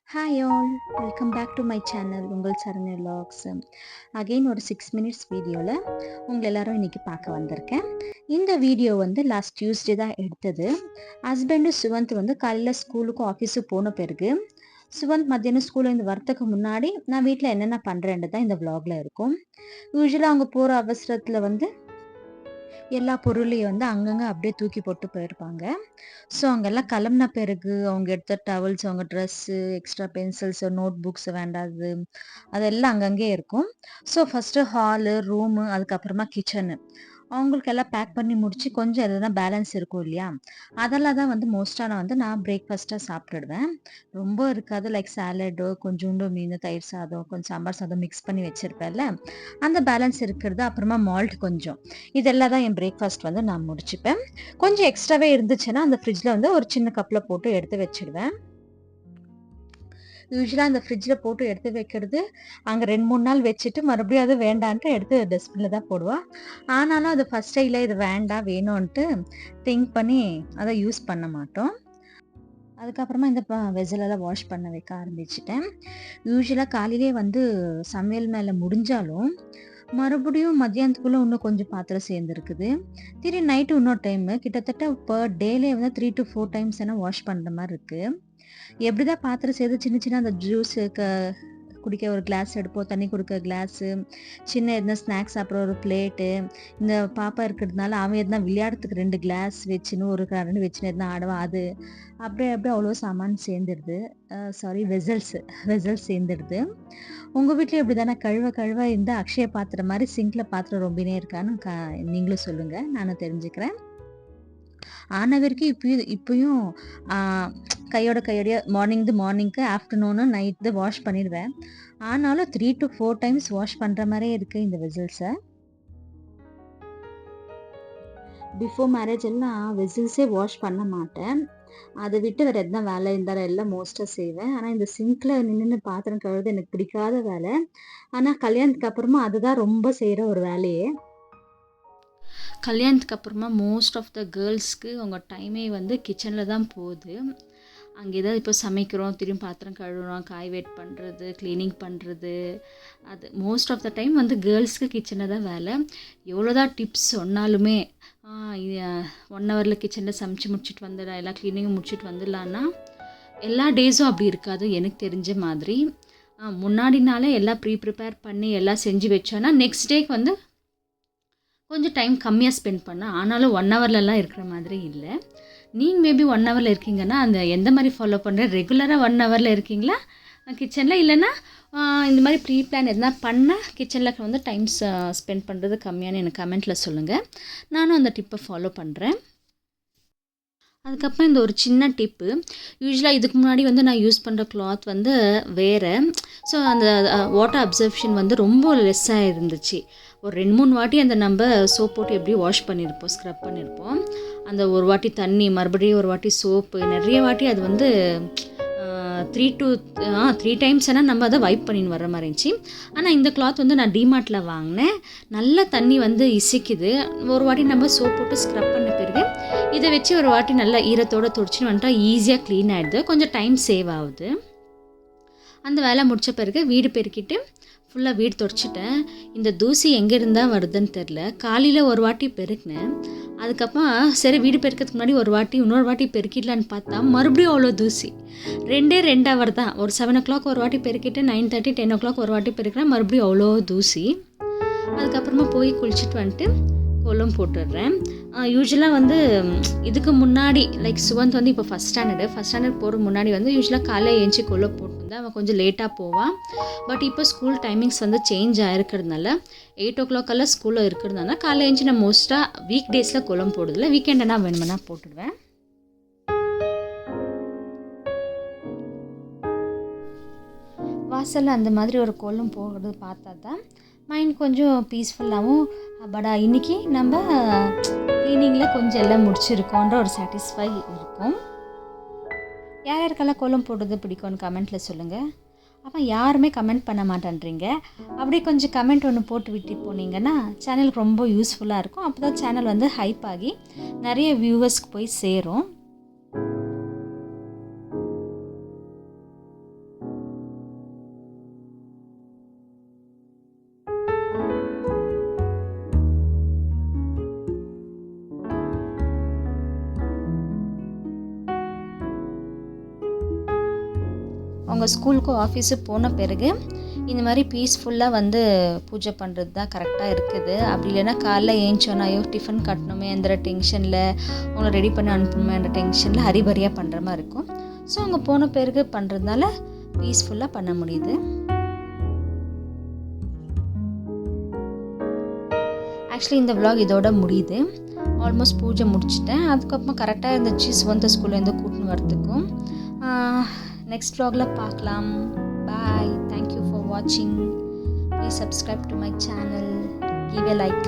Hi all, welcome back to my channel உங்கள் Saranya vlogs. Again ஒரு 6 minutes வீடியோவில் உங்களை எல்லாரும் இன்னைக்கு பார்க்க வந்திருக்கேன். இந்த வீடியோ வந்து லாஸ்ட் டியூஸ்டே தான் எடுத்தது. ஹஸ்பண்டு சுவந்த் வந்து காலையில் ஸ்கூலுக்கும் ஆஃபீஸுக்கு போன பிறகு சுவந்த் மத்தியானம் ஸ்கூல்லேருந்து வரத்துக்கு முன்னாடி நான் வீட்டில் என்னென்ன பண்ணுறேன்ட்டு தான் இந்த vlogல இருக்கும். யூஸ்வலாக அவங்க போகிற அவசரத்தில் வந்து எல்லா பொருளையும் வந்து அங்கங்கே அப்படியே தூக்கி போட்டு போயிருப்பாங்க. ஸோ அங்கெல்லாம் கிளம்புன பிறகு அவங்க எடுத்த டவல்ஸ், அவங்க dress, extra pencils, note books வேண்டாதது அதெல்லாம் அங்கங்கேயே இருக்கும். ஸோ ஃபஸ்ட்டு ஹாலு, ரூமு, அதுக்கப்புறமா கிச்சனு அவங்களுக்கு எல்லாம் பேக் பண்ணி முடிச்சு கொஞ்சம் எதுனா பேலன்ஸ் இருக்கும் இல்லையா? அதெல்லாம் தான் வந்து மோஸ்ட்டாக நான் பிரேக்ஃபாஸ்ட்டாக சாப்பிட்டுடுவேன். ரொம்ப இருக்காது லைக் சாலடோ, கொஞ்சோண்டு மீன், தயிர் சாதம், கொஞ்சம் சாம்பார் சாதம் மிக்ஸ் பண்ணி வச்சிருப்பேன்ல, அந்த பேலன்ஸ் இருக்கிறது அப்புறமா மால்ட் கொஞ்சம் இதெல்லாம் தான் என் பிரேக்ஃபாஸ்ட் வந்து நான் முடிச்சுப்பேன். கொஞ்சம் எக்ஸ்ட்ராவே இருந்துச்சுன்னா அந்த ஃப்ரிட்ஜில் வந்து ஒரு சின்ன கப்பில் போட்டு எடுத்து வச்சுடுவேன். யூஸ்வலாக அந்த ஃப்ரிட்ஜில் போட்டு எடுத்து வைக்கிறது அங்கே 2, 3 நாள் வச்சுட்டு மறுபடியும் அது வேண்டான்ட்டு எடுத்து டஸ்ட்பினில் தான் போடுவா. ஆனாலும் அது ஃபஸ்ட்டே இல்லை இது வேண்டாம் வேணும்ன்ட்டு திங்க் பண்ணி அதை யூஸ் பண்ண மாட்டோம். அதுக்கப்புறமா இந்த வெசலெல்லாம் வாஷ் பண்ண வைக்க ஆரம்பிச்சிட்டேன். யூஸ்வலாக காலையிலே வந்து சமையல் மேலே முடிஞ்சாலும் மறுபடியும் மத்தியானத்துக்குள்ளே இன்னும் கொஞ்சம் பாத்திரம் சேர்ந்துருக்குது. திடீர்னு நைட்டு இன்னொரு டைமு கிட்டத்தட்ட பர் டேலே வந்து 3 to 4 டைம்ஸ் வாஷ் பண்ணுற மாதிரி இருக்குது. எப்படிதான் பாத்திரம் சேர்த்து சின்ன சின்ன அந்த ஜூஸ் குடிக்க ஒரு கிளாஸ் எடுப்போம், தண்ணி குடிக்க கிளாஸு, சின்ன எதுனா ஸ்நாக்ஸ் சாப்பிட்ற ஒரு பிளேட்டு, இந்த பாப்பா இருக்கிறதுனால அவன் எதுனா விளையாடுறதுக்கு 2 கிளாஸ் வச்சுன்னு ஒரு கரண்டி வச்சுன்னு எதுனா ஆடுவான் அது அப்படியே அப்படியே அவ்வளோ சாமான் சேர்ந்துடுது. Sorry vessels சேர்ந்துடுது. உங்கள் வீட்லேயும் இப்படி தானே கழுவ கழுவ இந்த அக்ஷய பாத்திரம் மாதிரி சிங்கில் பாத்திரம் ரொம்பினே இருக்கான்னு நீங்களும் சொல்லுங்கள், நானும் தெரிஞ்சுக்கிறேன். ஆன வரைக்கும் இப்பயும் கையோடய மார்னிங்க்கு ஆஃப்டர்நூனு நைட்டு வாஷ் பண்ணிடுவேன். ஆனாலும் 3 to 4 டைம்ஸ் வாஷ் பண்ணுற மாதிரியே இருக்குது இந்த வெசல்ஸை. பிஃபோர் மேரேஜ் எல்லாம் வெசல்ஸே வாஷ் பண்ண மாட்டேன். அதை விட்டு வேறு எதனா வேலை இருந்தாலும் எல்லாம் மோஸ்ட்டாக செய்வேன். ஆனால் இந்த சிங்க்கில் நின்று பாத்திரம் கழுவுறது எனக்கு பிடிக்காத வேலை. ஆனால் கல்யாணத்துக்கு அப்புறமா அதுதான் ரொம்ப செய்கிற ஒரு வேலையே. கல்யாணத்துக்கு அப்புறமா மோஸ்ட் ஆஃப் த கேர்ள்ஸ்க்கு அவங்க டைமே வந்து கிச்சனில் தான் போகுது. அங்கே ஏதாவது இப்போ சமைக்கிறோம், திரும்பி பாத்திரம் கழுவுறோம், காய் வெயிட் பண்ணுறது, க்ளீனிங் பண்ணுறது, அது மோஸ்ட் ஆஃப் த டைம் வந்து கேர்ள்ஸ்க்கு கிச்சனில் தான் வேலை. எவ்வளோதான் டிப்ஸ் சொன்னாலுமே 1 ஹவரில் கிச்சனில் சமைச்சு முடிச்சுட்டு வந்துடலாம், எல்லா க்ளீனிங்கும் முடிச்சுட்டு வந்துடலான்னா எல்லா டேஸும் அப்படி இருக்காது எனக்கு தெரிஞ்ச மாதிரி. முன்னாடினாலே எல்லாம் ப்ரிப்பேர் பண்ணி எல்லாம் செஞ்சு வச்சோன்னா நெக்ஸ்ட் டேக்கு வந்து கொஞ்சம் டைம் கம்மியாக ஸ்பெண்ட் பண்ணேன். ஆனாலும் 1 ஹவர்லலாம் இருக்கிற மாதிரி இல்லை. நீங்கள் மேபி 1 ஹவரில் இருக்கீங்கன்னா அந்த எந்த மாதிரி ஃபாலோ பண்ணுற ரெகுலராக 1 ஹவரில் இருக்கீங்களா கிச்சனில்? இல்லைன்னா இந்த மாதிரி ப்ரீ பிளான் எதனா பண்ணால் கிச்சனில் வந்து டைம் ஸ்பெண்ட் பண்ணுறது கம்மியானு எனக்கு கமெண்ட்டில் சொல்லுங்கள். நானும் அந்த டிப்பை ஃபாலோ பண்ணுறேன். அதுக்கப்புறம் இந்த ஒரு சின்ன டிப்பு, யூஸ்வலாக இதுக்கு முன்னாடி வந்து நான் யூஸ் பண்ணுற கிளாத் வந்து வேறு. ஸோ அந்த வாட்டர் அப்சர்ப்ஷன் வந்து ரொம்ப லெஸ்ஸாக இருந்துச்சு. ஒரு 2-3 வாட்டி அந்த நம்ம சோப் போட்டு எப்படி வாஷ் பண்ணியிருப்போம், ஸ்க்ரப் பண்ணியிருப்போம். அந்த ஒரு வாட்டி தண்ணி, மறுபடியும் ஒரு வாட்டி சோப்பு, நிறைய வாட்டி அது வந்து 3 டைம்ஸ் ஆனால் நம்ம அதை வைப் பண்ணின்னு வர்ற மாதிரி இருந்துச்சு. ஆனால் இந்த கிளாத் வந்து நான் டிமார்ட்டில் வாங்கினேன். நல்ல தண்ணி வந்து இசிக்குது. ஒரு வாட்டி நம்ம சோப் போட்டு ஸ்க்ரப் பண்ண பிறகு இதை வச்சு ஒரு வாட்டி நல்லா ஈரத்தோடு துடைச்சின்னு வந்துட்டா ஈஸியாக க்ளீன் ஆகிடுது, கொஞ்சம் டைம் சேவ் ஆகுது. அந்த வேலை முடித்த பிறகு வீடு பெருக்கிட்டு ஃபுல்லாக வீடு துடைச்சிட்டேன். இந்த தூசி எங்கே இருந்தால் வருதுன்னு தெரில. காலையில் ஒரு வாட்டி பெருக்கினேன். அதுக்கப்புறம் சரி வீடு பெருக்கிறதுக்கு முன்னாடி இன்னொரு வாட்டி பெருக்கிடலான்னு பார்த்தா மறுபடியும் அவ்வளோ தூசி. 2 ஹவர் தான். ஒரு 7 o'clock ஒரு வாட்டி பெருக்கிட்டு 9:30 10 o'clock ஒரு வாட்டி பெருக்கிறேன், மறுபடியும் அவ்வளோ தூசி. அதுக்கப்புறமா போய் குளிச்சுட்டு வந்துட்டு கோலம் போட்டுடுறேன். யூஸ்வலாக வந்து இதுக்கு முன்னாடி லைக் சுவந்த் வந்து இப்போ ஃபஸ்ட் ஸ்டாண்டர்ட் போகிற முன்னாடி வந்து யூஸ்வலாக காலையில் ஏஞ்சி கோலம் போட்டுருந்தேன். அவன் கொஞ்சம் லேட்டாக போவான். பட் இப்போ ஸ்கூல் டைமிங்ஸ் வந்து சேஞ்ச் ஆகிருக்கிறதுனால 8 o'clock ஸ்கூலில் இருக்கிறதுனால காலையில் ஏஞ்சி நான் மோஸ்ட்டாக வீக் டேஸில் கோலம் போடுறதில்ல, வீக்கெண்டனா வேணுமென்னா போட்டுடுவேன். வாசலில் அந்த மாதிரி ஒரு கோலம் போடுறது பார்த்தா தான் மைண்ட் கொஞ்சம் பீஸ்ஃபுல்லாகவும், பட் இன்றைக்கி நம்ம க்ளீனிங்கில் கொஞ்சம் எல்லாம் முடிச்சிருக்கோன்ற ஒரு சாட்டிஸ்ஃபை இருக்கும். யாருக்கெல்லாம் கோலம் போடுறது பிடிக்கும்னு கமெண்ட்டில் சொல்லுங்கள். அப்போ யாருமே கமெண்ட் பண்ண மாட்டேன்றீங்க. அப்படியே கொஞ்சம் கமெண்ட் ஒன்று போட்டு விட்டு போனீங்கன்னா சேனலுக்கு ரொம்ப யூஸ்ஃபுல்லாக இருக்கும். அப்போ தான் சேனல் வந்து ஹைப் ஆகி நிறைய வியூவர்ஸ்க்கு போய் சேரும். அவங்க ஸ்கூலுக்கும் ஆஃபீஸுக்கு போன பிறகு இந்த மாதிரி பீஸ்ஃபுல்லாக வந்து பூஜை பண்ணுறது தான் கரெக்டாக இருக்குது. அப்படி இல்லைன்னா காலைல ஏஞ்சோன்னா ஐயோ டிஃபன் கட்டணுமே எந்த டென்ஷனில், அவங்கள ரெடி பண்ணி அனுப்பணுமே என்ற டென்ஷனில் ஹரிபரியாக பண்ணுற மாதிரி இருக்கும். ஸோ அவங்க போன பிறகு பண்ணுறதுனால பீஸ்ஃபுல்லாக பண்ண முடியுது. ஆக்சுவலி இந்த vlog இதோட முடியுது. ஆல்மோஸ்ட் பூஜை முடிச்சிட்டேன். அதுக்கப்புறம் கரெக்டாக இருந்துச்சு சுவந்த ஸ்கூல்லேருந்து கூட்டின்னு வரத்துக்கும். நெக்ஸ்ட் vlogல பார்க்கலாம். பாய். தேங்க்யூ ஃபார் வாட்சிங். Please subscribe to my channel. Give a like.